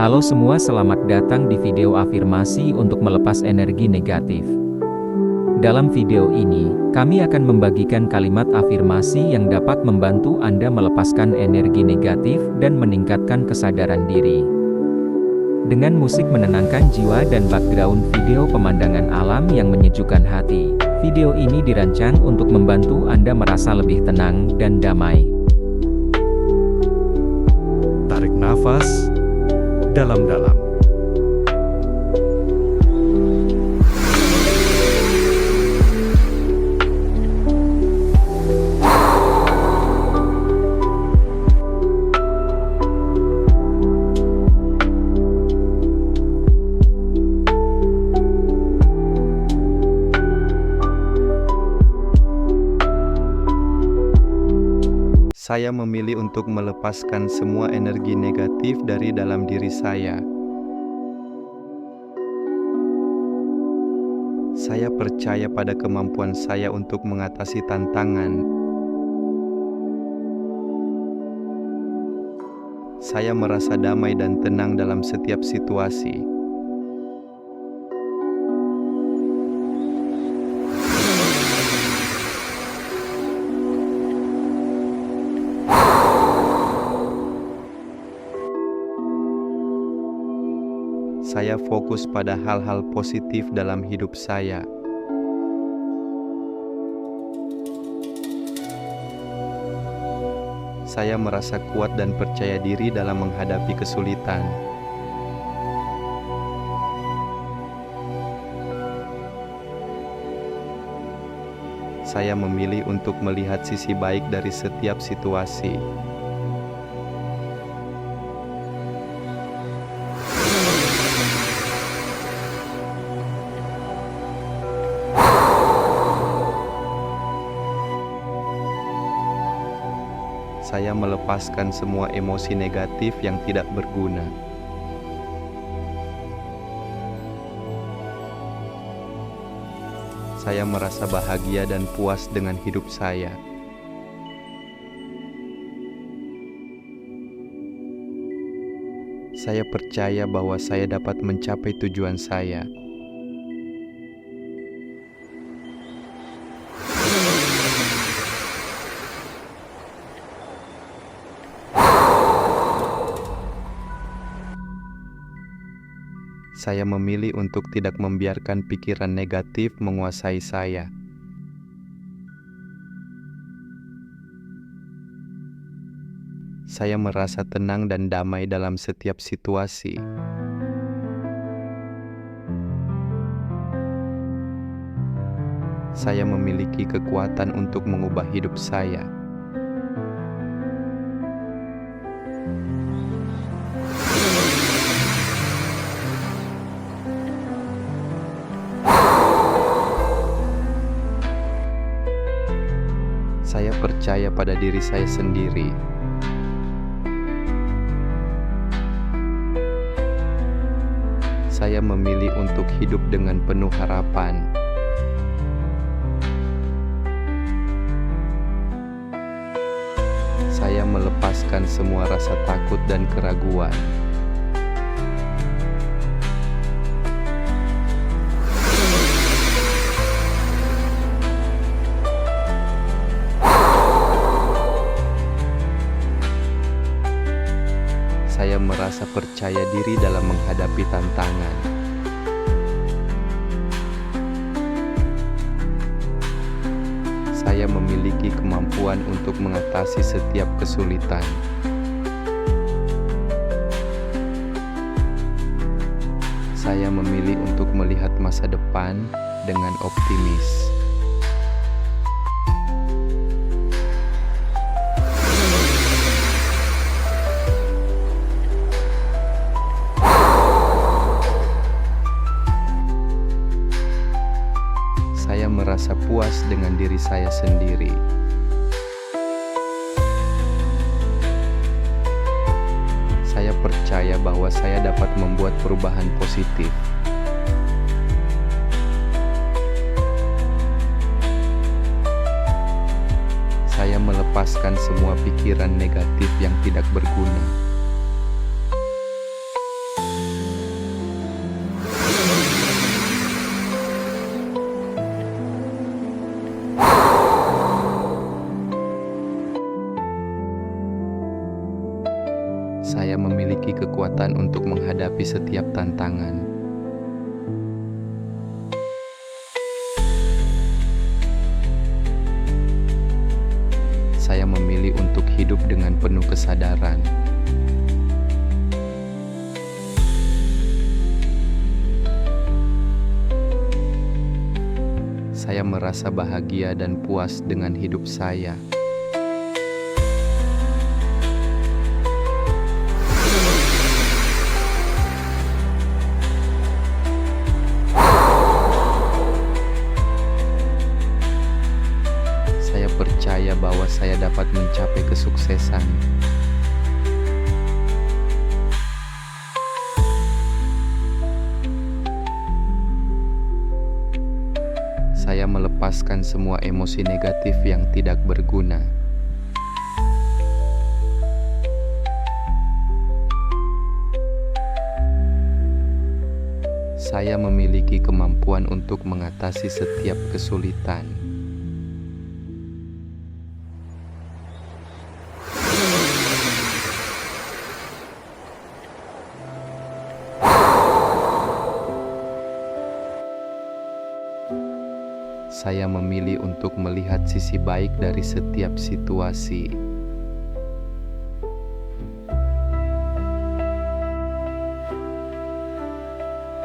Halo semua, selamat datang di video afirmasi untuk melepas energi negatif. Dalam video ini, kami akan membagikan kalimat afirmasi yang dapat membantu Anda melepaskan energi negatif dan meningkatkan kesadaran diri. Dengan musik menenangkan jiwa dan background video pemandangan alam yang menyejukkan hati, video ini dirancang untuk membantu Anda merasa lebih tenang dan damai. Tarik nafas dalam-dalam. Saya memilih untuk melepaskan semua energi negatif dari dalam diri saya. Saya percaya pada kemampuan saya untuk mengatasi tantangan. Saya merasa damai dan tenang dalam setiap situasi. Saya fokus pada hal-hal positif dalam hidup saya. Saya merasa kuat dan percaya diri dalam menghadapi kesulitan. Saya memilih untuk melihat sisi baik dari setiap situasi. Saya melepaskan semua emosi negatif yang tidak berguna. Saya merasa bahagia dan puas dengan hidup saya. Saya percaya bahwa saya dapat mencapai tujuan saya. Saya memilih untuk tidak membiarkan pikiran negatif menguasai saya. Saya merasa tenang dan damai dalam setiap situasi. Saya memiliki kekuatan untuk mengubah hidup saya. Saya percaya pada diri saya sendiri. Saya memilih untuk hidup dengan penuh harapan. Saya melepaskan semua rasa takut dan keraguan. Saya merasa percaya diri dalam menghadapi tantangan. Saya memiliki kemampuan untuk mengatasi setiap kesulitan. Saya memilih untuk melihat masa depan dengan optimis. Saya merasa puas dengan diri saya sendiri. Saya percaya bahwa saya dapat membuat perubahan positif. Saya melepaskan semua pikiran negatif yang tidak berguna. Saya memiliki kekuatan untuk menghadapi setiap tantangan. Saya memilih untuk hidup dengan penuh kesadaran. Saya merasa bahagia dan puas dengan hidup saya. Saya percaya bahwa saya dapat mencapai kesuksesan. Saya melepaskan semua emosi negatif yang tidak berguna. Saya memiliki kemampuan untuk mengatasi setiap kesulitan. Saya memilih untuk melihat sisi baik dari setiap situasi.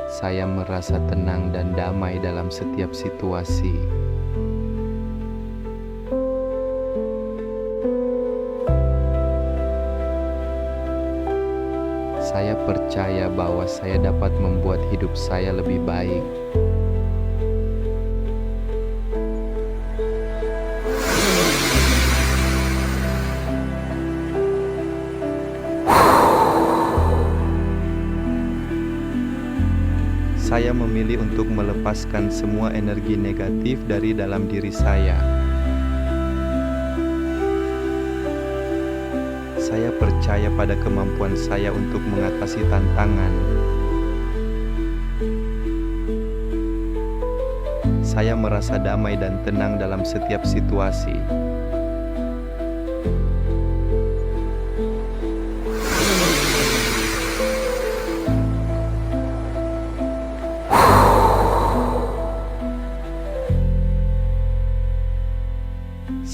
Saya merasa tenang dan damai dalam setiap situasi. Saya percaya bahwa saya dapat membuat hidup saya lebih baik. Saya memilih untuk melepaskan semua energi negatif dari dalam diri saya. Saya percaya pada kemampuan saya untuk mengatasi tantangan. Saya merasa damai dan tenang dalam setiap situasi.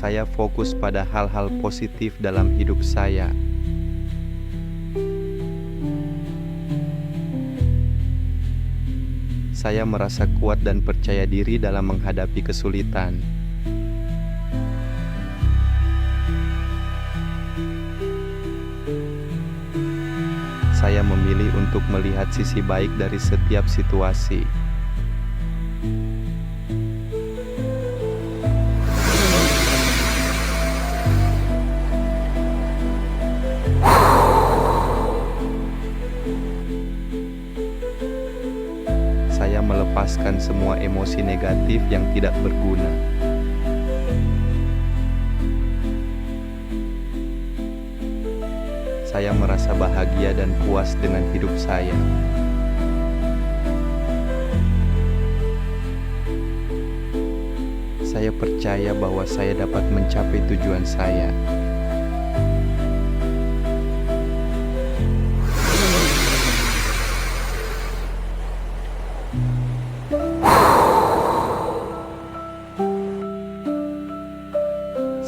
Saya fokus pada hal-hal positif dalam hidup saya. Saya merasa kuat dan percaya diri dalam menghadapi kesulitan. Saya memilih untuk melihat sisi baik dari setiap situasi. Saya melepaskan semua emosi negatif yang tidak berguna. Saya merasa bahagia dan puas dengan hidup saya. Saya percaya bahwa saya dapat mencapai tujuan saya.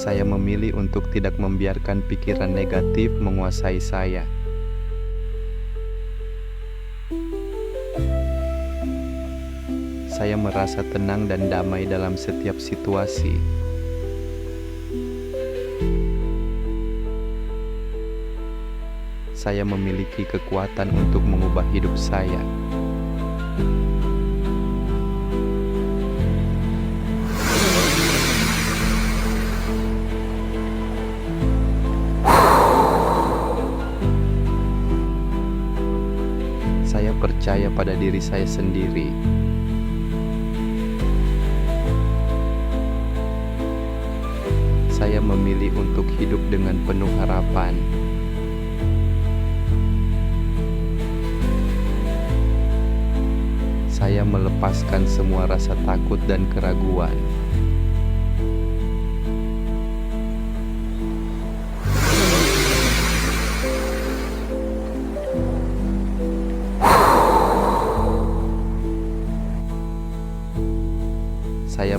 Saya memilih untuk tidak membiarkan pikiran negatif menguasai saya. Saya merasa tenang dan damai dalam setiap situasi. Saya memiliki kekuatan untuk mengubah hidup saya. Saya percaya pada diri saya sendiri. Saya memilih untuk hidup dengan penuh harapan. Saya melepaskan semua rasa takut dan keraguan.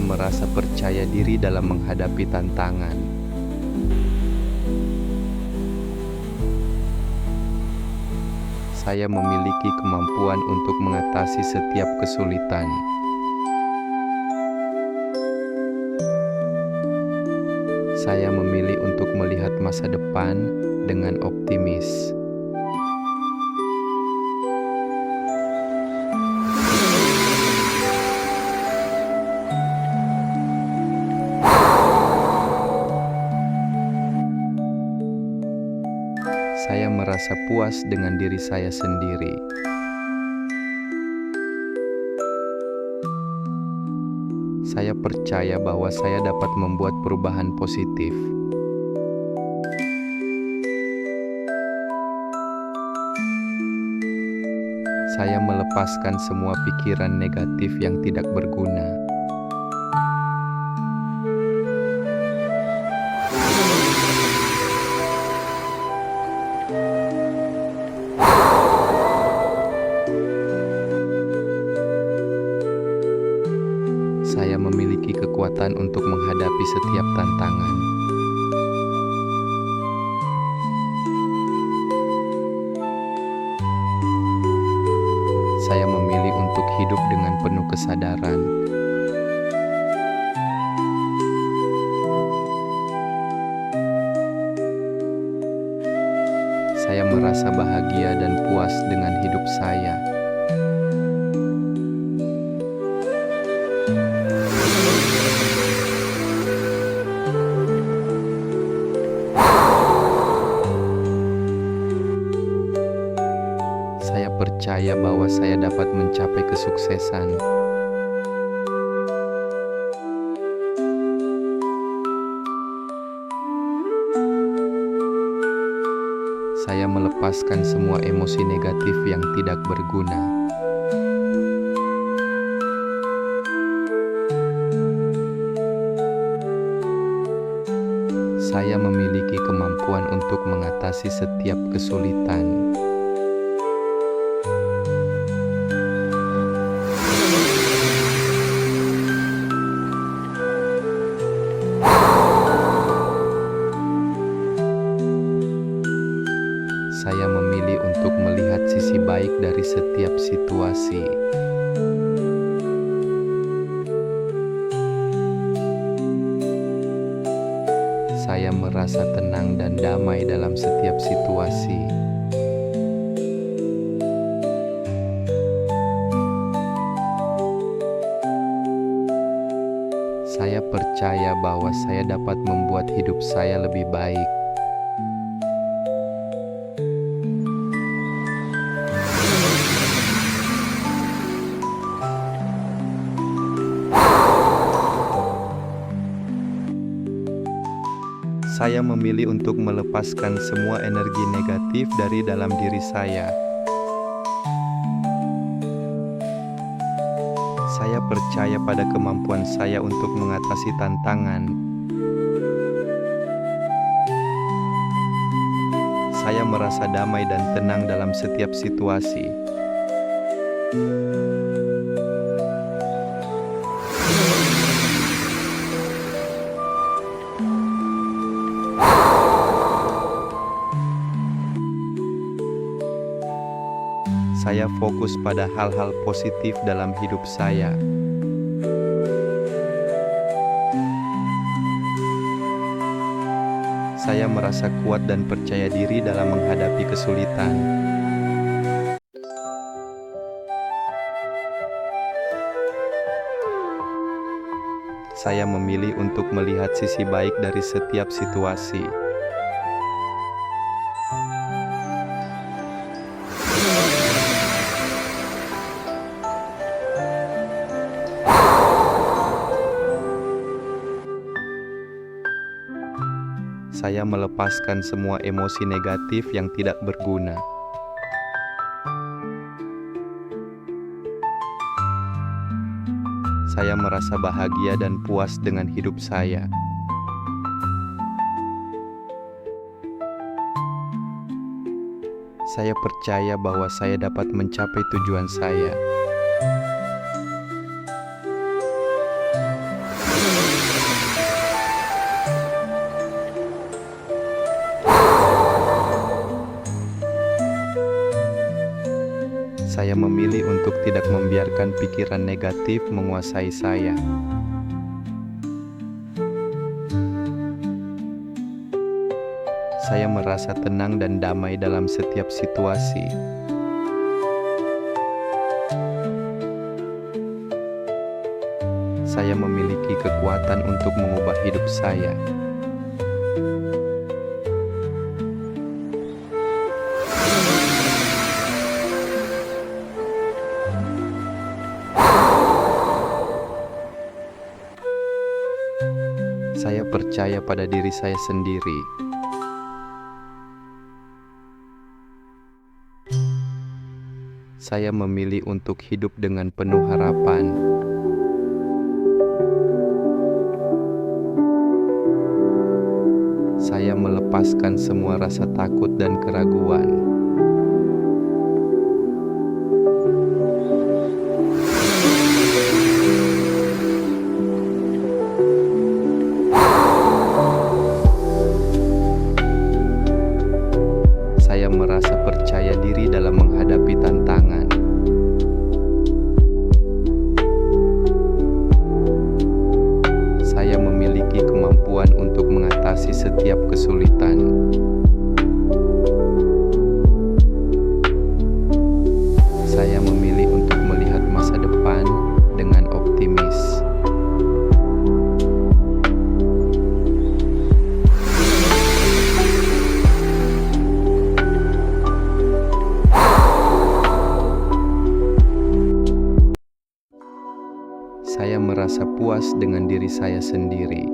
merasa percaya diri dalam menghadapi tantangan. Saya memiliki kemampuan untuk mengatasi setiap kesulitan. Saya memilih untuk melihat masa depan dengan optimis. Saya merasa puas dengan diri saya sendiri. Saya percaya bahwa saya dapat membuat perubahan positif. Saya melepaskan semua pikiran negatif yang tidak berguna. Saya memiliki kekuatan untuk menghadapi setiap tantangan. Saya memilih untuk hidup dengan penuh kesadaran. Saya merasa bahagia dan puas dengan hidup saya. Saya percaya bahwa saya dapat mencapai kesuksesan. Saya melepaskan semua emosi negatif yang tidak berguna. Saya memiliki kemampuan untuk mengatasi setiap kesulitan. Saya memilih untuk melihat sisi baik dari setiap situasi. Saya merasa tenang dan damai dalam setiap situasi. Saya percaya bahwa saya dapat membuat hidup saya lebih baik. Saya memilih untuk melepaskan semua energi negatif dari dalam diri saya. Saya percaya pada kemampuan saya untuk mengatasi tantangan. Saya merasa damai dan tenang dalam setiap situasi. Saya fokus pada hal-hal positif dalam hidup saya. Saya merasa kuat dan percaya diri dalam menghadapi kesulitan. Saya memilih untuk melihat sisi baik dari setiap situasi. Saya melepaskan semua emosi negatif yang tidak berguna. Saya merasa bahagia dan puas dengan hidup saya. Saya percaya bahwa saya dapat mencapai tujuan saya. Saya memilih untuk tidak membiarkan pikiran negatif menguasai saya. Saya merasa tenang dan damai dalam setiap situasi. Saya memiliki kekuatan untuk mengubah hidup saya. Saya percaya pada diri saya sendiri. Saya memilih untuk hidup dengan penuh harapan. Saya melepaskan semua rasa takut dan keraguan. Saya merasa percaya diri dalam menghadapi tantangan. Saya memiliki kemampuan untuk mengatasi setiap kesulitan. Saya memilih untuk melihat masa depan dengan optimis. Saya merasa puas dengan diri saya sendiri.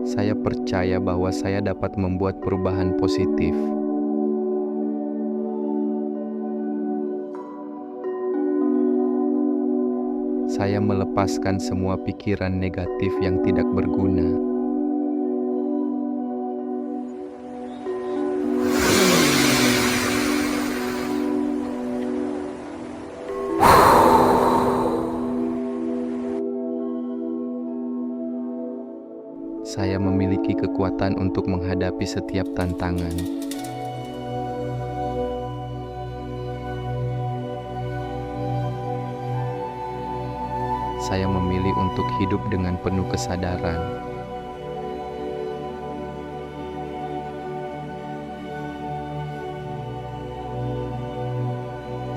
Saya percaya bahwa saya dapat membuat perubahan positif. Saya melepaskan semua pikiran negatif yang tidak berguna. Saya memiliki kekuatan untuk menghadapi setiap tantangan. Saya memilih untuk hidup dengan penuh kesadaran.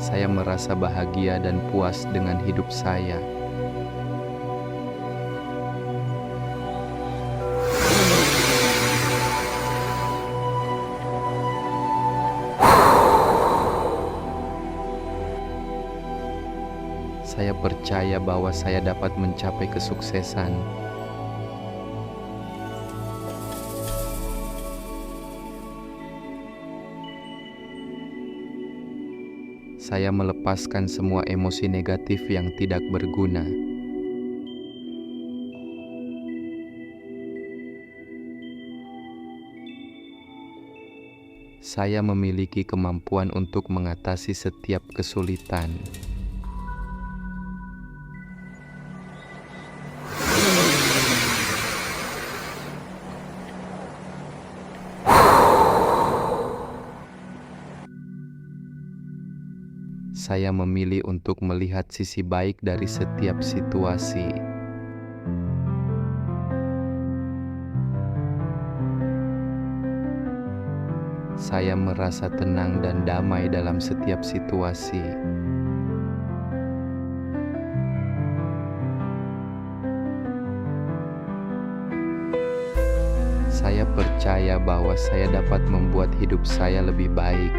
Saya merasa bahagia dan puas dengan hidup saya. Saya percaya bahwa saya dapat mencapai kesuksesan. Saya melepaskan semua emosi negatif yang tidak berguna. Saya memiliki kemampuan untuk mengatasi setiap kesulitan. Saya memilih untuk melihat sisi baik dari setiap situasi. Saya merasa tenang dan damai dalam setiap situasi. Saya percaya bahwa saya dapat membuat hidup saya lebih baik.